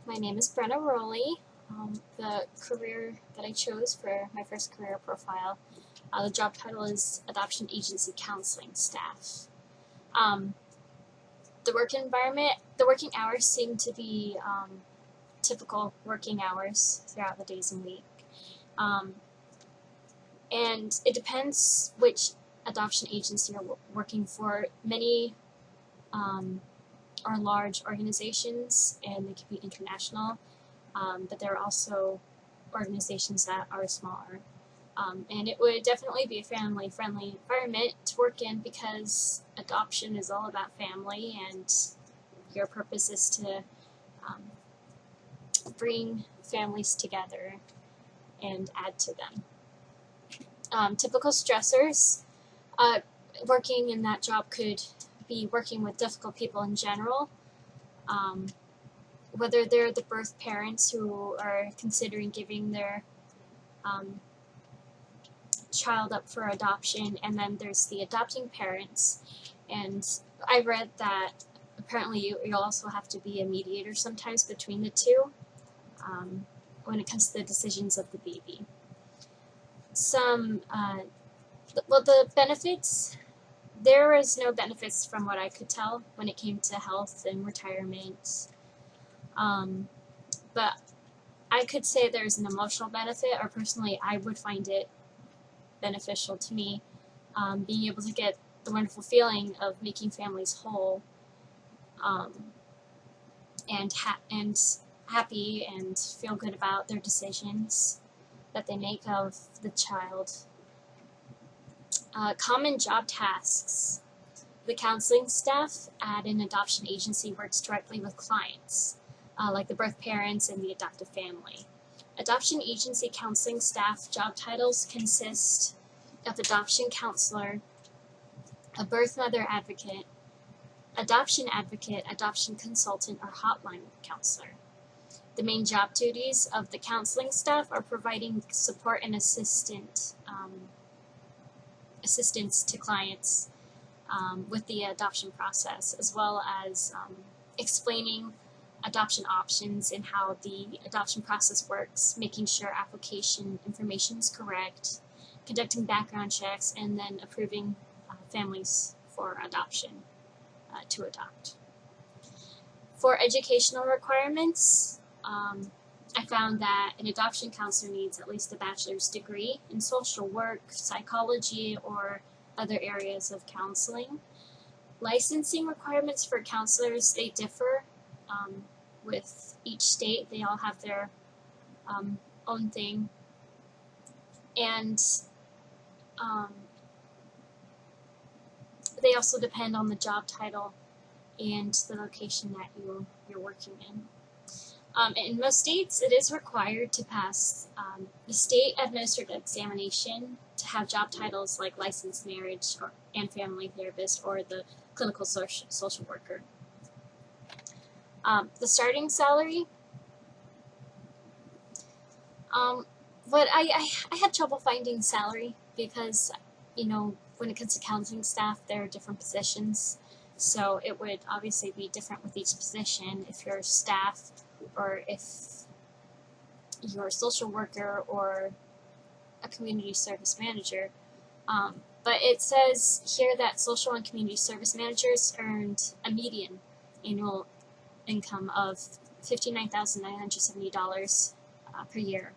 My name is Brenna Rowley. The career that I chose for my first career profile, the job title is Adoption Agency Counseling Staff. Um, the working hours seem to be typical working hours throughout the days and week. Um, and it depends which adoption agency you're working for. Many are large organizations and they can be international. But there are also organizations that are smaller. And it would definitely be a family-friendly environment to work in because adoption is all about family, and your purpose is to um, bring families together and add to them. Typical stressors working in that job could be working with difficult people in general. Um, whether they're the birth parents who are considering giving their child up for adoption, and then there's the adopting parents. And I read that apparently you also have to be a mediator sometimes between the two when it comes to the decisions of the baby. The benefits, there is no benefits from what I could tell when it came to health and retirement. But I could say there's an emotional benefit, or personally, I would find it beneficial to me, being able to get the wonderful feeling of making families whole, and happy and feel good about their decisions that they make of the child. Common job tasks. The counseling staff at an adoption agency works directly with clients, like the birth parents and the adoptive family. Adoption agency counseling staff job titles consist of adoption counselor, a birth mother advocate, adoption consultant, or hotline counselor. The main job duties of the counseling staff are providing support and assistance to clients with the adoption process, as well as explaining adoption options and how the adoption process works, making sure application information is correct, conducting background checks, and then approving families for adoption to adopt. For educational requirements, I found that an adoption counselor needs at least a bachelor's degree in social work, psychology, or other areas of counseling. Licensing requirements for counselors, they differ with each state. They all have their own thing. And they also depend on the job title and the location that you're working in. In most states, it is required to pass the state-administered examination to have job titles like licensed marriage and family therapist or the clinical social worker. The starting salary, but I had trouble finding salary because, when it comes to counseling staff, there are different positions. So it would obviously be different with each position if you're staff or if you're a social worker or a community service manager. But it says here that social and community service managers earned a median annual income of $59,970 per year.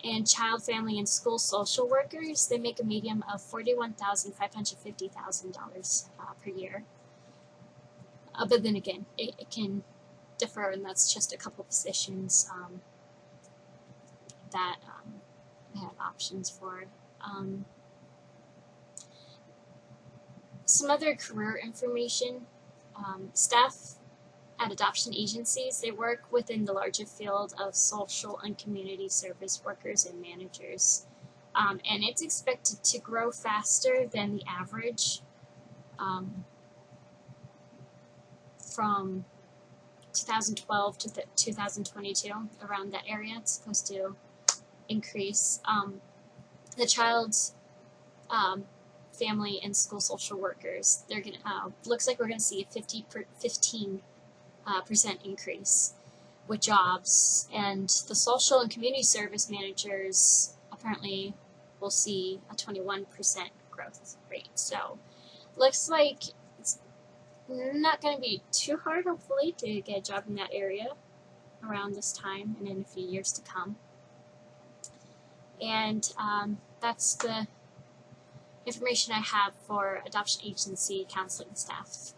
And child, family, and school social workers, they make a median of $41,550 per year. But then again, it can differ, and that's just a couple positions that I have options for. Some other career information. Staff at adoption agencies, they work within the larger field of social and community service workers and managers. And it's expected to grow faster than the average from 2012 to 2022, around that area. It's supposed to increase. The child's family and school social workers, they're gonna looks like we're gonna see a 15% increase. with jobs, and the social and community service managers apparently will see a 21% growth rate. So looks like it's not going to be too hard, hopefully, to get a job in that area around this time and in a few years to come. And that's the information I have for adoption agency counseling staff.